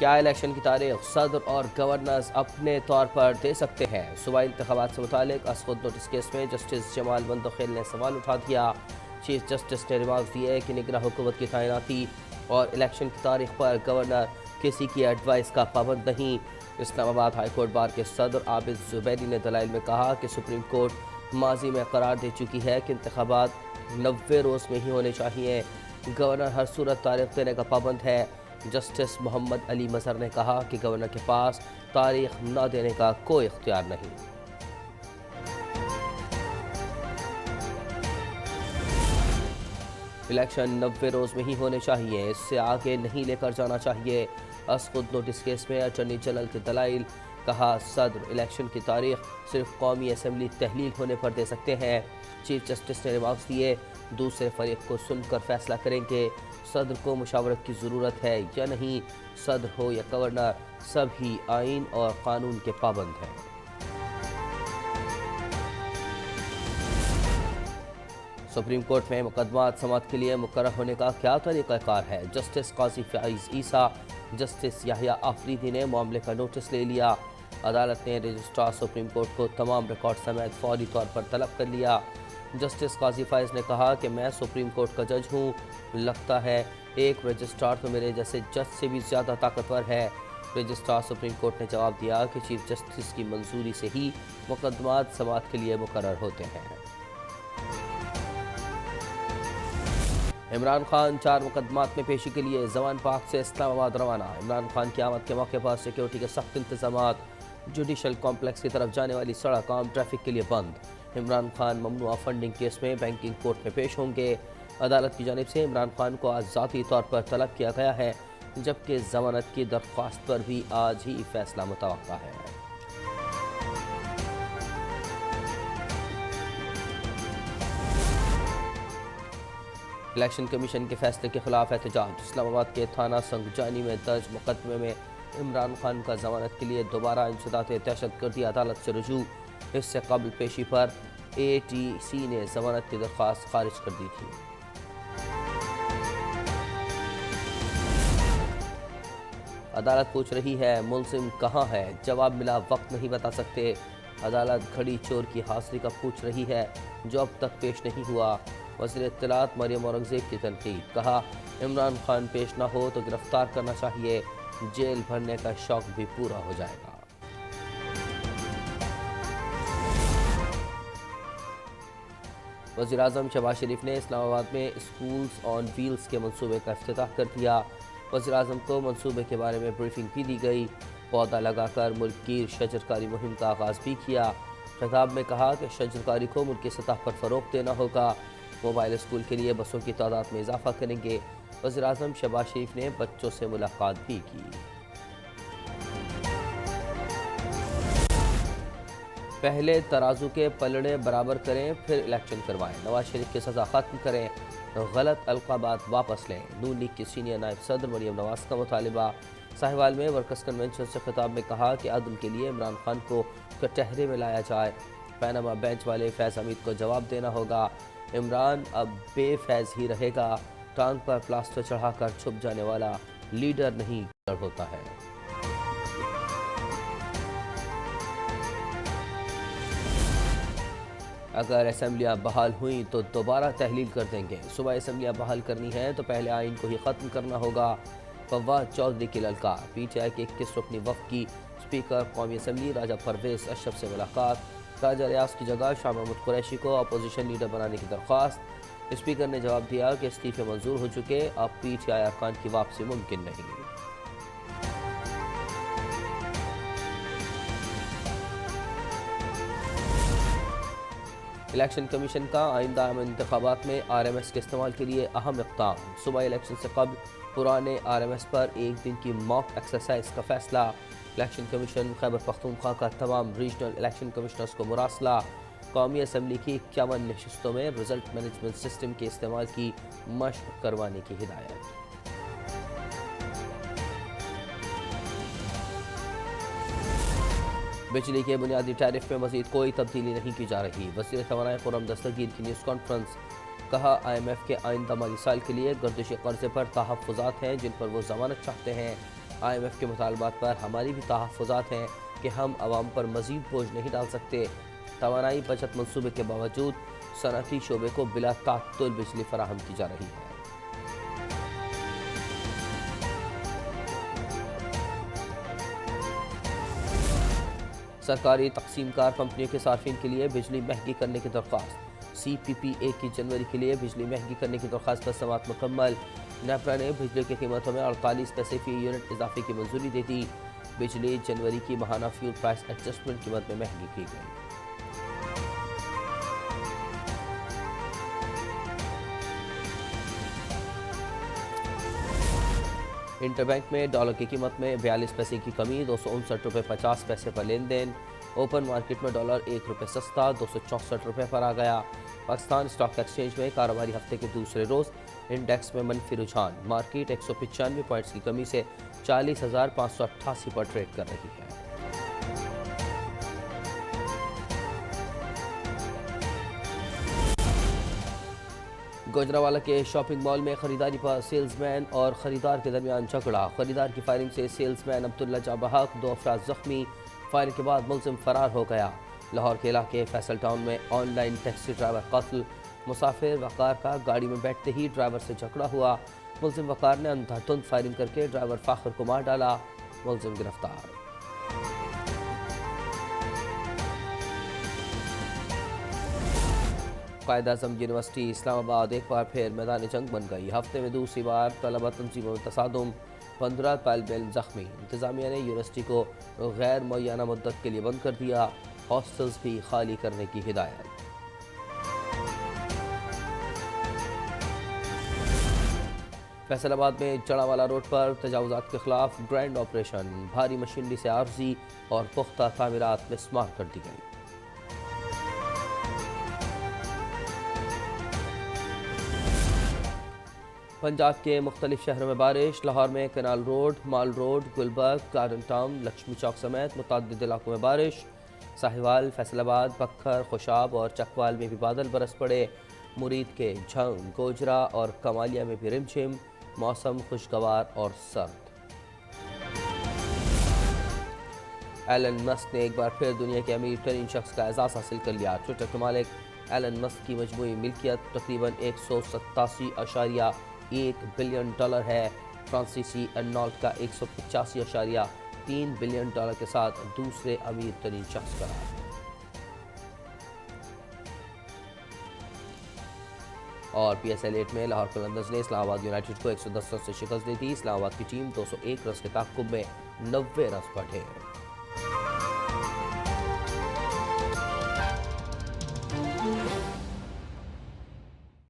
کیا الیکشن کی تاریخ صدر اور گورنرز اپنے طور پر دے سکتے ہیں؟ صوبائی انتخابات سے متعلق اسخود نوٹس کیس میں جسٹس جمال مندخیل نے سوال اٹھا دیا۔ چیف جسٹس نے ریمارکس دیے کہ نگراں حکومت کی تعیناتی اور الیکشن کی تاریخ پر گورنر کسی کی ایڈوائس کا پابند نہیں۔ اسلام آباد ہائی کورٹ بار کے صدر عابد زبیری نے دلائل میں کہا کہ سپریم کورٹ ماضی میں قرار دے چکی ہے کہ انتخابات 90 روز میں ہی ہونے چاہیے۔ گورنر ہر صورت تاریخ دینے کا پابند ہے۔ جسٹس محمد علی مظہر نے کہا کہ گورنر کے پاس تاریخ نہ دینے کا کوئی اختیار نہیں۔ الیکشن 90 روز میں ہی ہونے چاہیے، اس سے آگے نہیں لے کر جانا چاہیے۔ اسخود نوٹس کیس میں اٹارنی جنرل کے دلائل، کہا صدر الیکشن کی تاریخ صرف قومی اسمبلی تحلیل ہونے پر دے سکتے ہیں۔ چیف جسٹس نے ریمارکس دیے، دوسرے فریق کو سن کر فیصلہ کریں گے۔ صدر کو مشاورت کی ضرورت ہے یا نہیں، صدر ہو یا گورنر، سب ہی آئین اور قانون کے پابند ہیں۔ سپریم کورٹ میں مقدمات سماعت کے لیے مقرر ہونے کا کیا طریقہ کار ہے؟ جسٹس قاضی فائز عیسیٰ، جسٹس یحییٰ آفریدی نے معاملے کا نوٹس لے لیا۔ عدالت نے رجسٹرار سپریم کورٹ کو تمام ریکارڈ سمیت فوری طور پر طلب کر لیا۔ جسٹس قاضی فائز نے کہا کہ میں سپریم کورٹ کا جج ہوں، لگتا ہے ایک رجسٹرار تو میرے جیسے جج سے بھی زیادہ طاقتور ہے۔ رجسٹرار سپریم کورٹ نے جواب دیا کہ چیف جسٹس کی منظوری سے ہی مقدمات سماعت کے لیے مقرر ہوتے ہیں۔ عمران خان 4 مقدمات میں پیشی کے لیے زمان پارک سے اسلام آباد روانہ۔ عمران خان کی آمد کے موقع پر سیکیورٹی کے سخت انتظامات، جوڈیشل کمپلیکس کی طرف جانے والی سڑک عام ٹریفک کے لیے بند۔ عمران خان ممنوعہ فنڈنگ کیس میں بینکنگ کورٹ میں پیش ہوں گے۔ عدالت کی جانب سے عمران خان کو آج ذاتی طور پر طلب کیا گیا ہے، جبکہ ضمانت کی درخواست پر بھی آج ہی فیصلہ متوقع ہے۔ الیکشن کمیشن کے فیصلے کے خلاف احتجاج، اسلام آباد کے تھانہ سنگجانی میں درج مقدمے میں عمران خان کا ضمانت کے لیے دوبارہ انسداد دہشت گردی عدالت سے رجوع۔ اس سے قبل پیشی پر اے ٹی سی نے ضمانت کی درخواست خارج کر دی تھی۔ عدالت پوچھ رہی ہے ملزم کہاں ہے، جواب ملا وقت نہیں بتا سکتے۔ عدالت گھڑی چور کی حاضری کا پوچھ رہی ہے جو اب تک پیش نہیں ہوا۔ وزیر اطلاعات مریم اورنگزیب کی تنقید، کہا عمران خان پیش نہ ہو تو گرفتار کرنا چاہیے، جیل بھرنے کا شوق بھی پورا ہو جائے گا۔ وزیراعظم شہباز شریف نے اسلام آباد میں اسکولز آن ویلز کے منصوبے کا افتتاح کر دیا۔ وزیراعظم کو منصوبے کے بارے میں بریفنگ بھی دی گئی۔ پودا لگا کر ملک گیر شجرکاری مہم کا آغاز بھی کیا۔ خطاب میں کہا کہ شجرکاری کو ملکی سطح پر فروغ دینا ہوگا۔ موبائل اسکول کے لیے بسوں کی تعداد میں اضافہ کریں گے۔ وزیراعظم شہباز شریف نے بچوں سے ملاقات بھی کی۔ پہلے ترازو کے پلڑے برابر کریں پھر الیکشن کروائیں، نواز شریف کی سزا ختم کریں، غلط القابات واپس لیں، نون لیگ کی سینئر نائب صدر مریم نواز کا مطالبہ۔ ساہیوال میں ورکرز کنونشن سے خطاب میں کہا کہ عدل کے لیے عمران خان کو کٹہرے میں لایا جائے، پیناما بینچ والے فیض حمید کو جواب دینا ہوگا، عمران اب بے فیض ہی رہے گا، ٹانگ پر پلاسٹر چڑھا کر چھپ جانے والا لیڈر نہیں ہوتا ہے۔ اگر اسمبلیاں بحال ہوئیں تو دوبارہ تحلیل کر دیں گے، صوبائی اسمبلیاں بحال کرنی ہیں تو پہلے آئین کو ہی ختم کرنا ہوگا، فواد چودھری کی للکار۔ پی ٹی آئی کے 21 رکنی وفد کی اسپیکر قومی اسمبلی راجہ پرویز اشرف سے ملاقات، راجہ ریاض کی جگہ شاہ محمود قریشی کو اپوزیشن لیڈر بنانے کی درخواست۔ اسپیکر نے جواب دیا کہ استعفے منظور ہو چکے، اب پی ٹی آئی ارکان کی واپسی ممکن نہیں۔ الیکشن کمیشن کا آئندہ انتخابات میں آر ایم ایس کے استعمال کے لیے اہم اقدام، صوبائی الیکشن سے قبل پرانے آر ایم ایس پر ایک دن کی موک ایکسرسائز کا فیصلہ۔ الیکشن کمیشن خیبر پختونخوا کا تمام ریجنل الیکشن کمشنرز کو مراسلہ، قومی اسمبلی کی 51 نشستوں میں رزلٹ مینجمنٹ سسٹم کے استعمال کی مشق کروانے کی ہدایت۔ بجلی کے بنیادی ٹیرف میں مزید کوئی تبدیلی نہیں کی جا رہی، وزیر توانائی خرم دستگیر کی نیوز کانفرنس، کہا آئی ایم ایف کے آئندہ مالی سال کے لیے گردشی قرضے پر تحفظات ہیں جن پر وہ ضمانت چاہتے ہیں، IMF کے مطالبات پر ہماری بھی تحفظات ہیں کہ ہم عوام پر مزید بوجھ نہیں ڈال سکتے۔ توانائی بچت منصوبے کے باوجود صنعتی شعبے کو بلا تعطل بجلی فراہم کی جا رہی ہے۔ سرکاری تقسیم کار کمپنیوں کے صارفین کے لیے بجلی مہنگی کرنے کی درخواست۔ CPPA کی جنوری کے لیے بجلی مہنگی کرنے کی درخواست پر سماعت مکمل۔ نیپرا نے بجلی کی قیمتوں میں 48 پیسے فی یونٹ اضافے کی منظوری دے دی۔ بجلی جنوری کی ماہانہ فیول پرائس ایڈجسٹمنٹ قیمت میں مہنگی کی گئی۔ انٹر بینک میں ڈالر کی قیمت میں 42 پیسے کی کمی، 259 روپے 50 پیسے پر لین دین۔ اوپن مارکیٹ میں ڈالر 1 روپے سستا 264 روپے پر آ گیا۔ پاکستان اسٹاک ایکسچینج میں کاروباری ہفتے کے دوسرے روز انڈیکس میں منفی رجحان، مارکیٹ 195 پوائنٹس کی کمی سے 40,588 پر ٹریڈ کر رہی ہے۔ گوجرانوالہ کے شاپنگ مال میں خریداری پر سیلز مین اور خریدار کے درمیان جھگڑا، خریدار کی فائرنگ سے سیلز مین عبداللہ جاں بحق، 2 افراد زخمی، فائرنگ کے بعد ملزم فرار ہو گیا۔ لاہور کے علاقے فیصل ٹاؤن میں آن لائن ٹیکسی ڈرائیور قتل، مسافر وقار کا گاڑی میں بیٹھتے ہی ڈرائیور سے جھگڑا ہوا، ملزم وقار نے اندھا دھند فائرنگ کر کے ڈرائیور فاخر کو مار ڈالا، ملزم گرفتار۔ قائد اعظم یونیورسٹی اسلام آباد ایک بار پھر میدان جنگ بن گئی، ہفتے میں دوسری بار طلبہ تنظیموں میں تصادم، 15 طالب علم زخمی۔ انتظامیہ نے یونیورسٹی کو غیر معینہ مدت کے لیے بند کر دیا، ہاسٹلز بھی خالی کرنے کی ہدایت۔ فیصل آباد میں جڑاوالا روڈ پر تجاوزات کے خلاف گرینڈ آپریشن، بھاری مشینری سے عارضی اور پختہ تعمیرات مسمار کر دی گئی۔ پنجاب کے مختلف شہروں میں بارش، لاہور میں canal road, mall road, Gulberg, garden town, Lakshmi Chowk سمیت متعدد علاقوں میں بارش۔ ساہیوال، فیصل آباد، بکھر، خوشاب اور چکوال میں بھی بادل برس پڑے۔ مرید کے جھنگ، گوجرا اور کمالیہ میں بھی رمجھم، موسم خوشگوار اور سرد۔ ایلن مسک نے ایک بار پھر دنیا کے امیر ترین شخص کا اعزاز حاصل کر لیا۔ ٹویٹر کے مالک ایلن مسک کی مجموعی ملکیت تقریباً 187.1 بلین ڈالر ہے۔ فرانسیسی ارنالڈ کا 185.3 بلین ڈالر کے ساتھ دوسرے امیر ترین شخص قرار۔ اور PSL 8 میں لاہور قلندرز نے اسلام آباد یونائیٹڈ کو 110 رن سے شکست دی تھی۔ اسلام آباد کی ٹیم 201 رنز کے تعاقب میں 90 رنز پر ڈھیر۔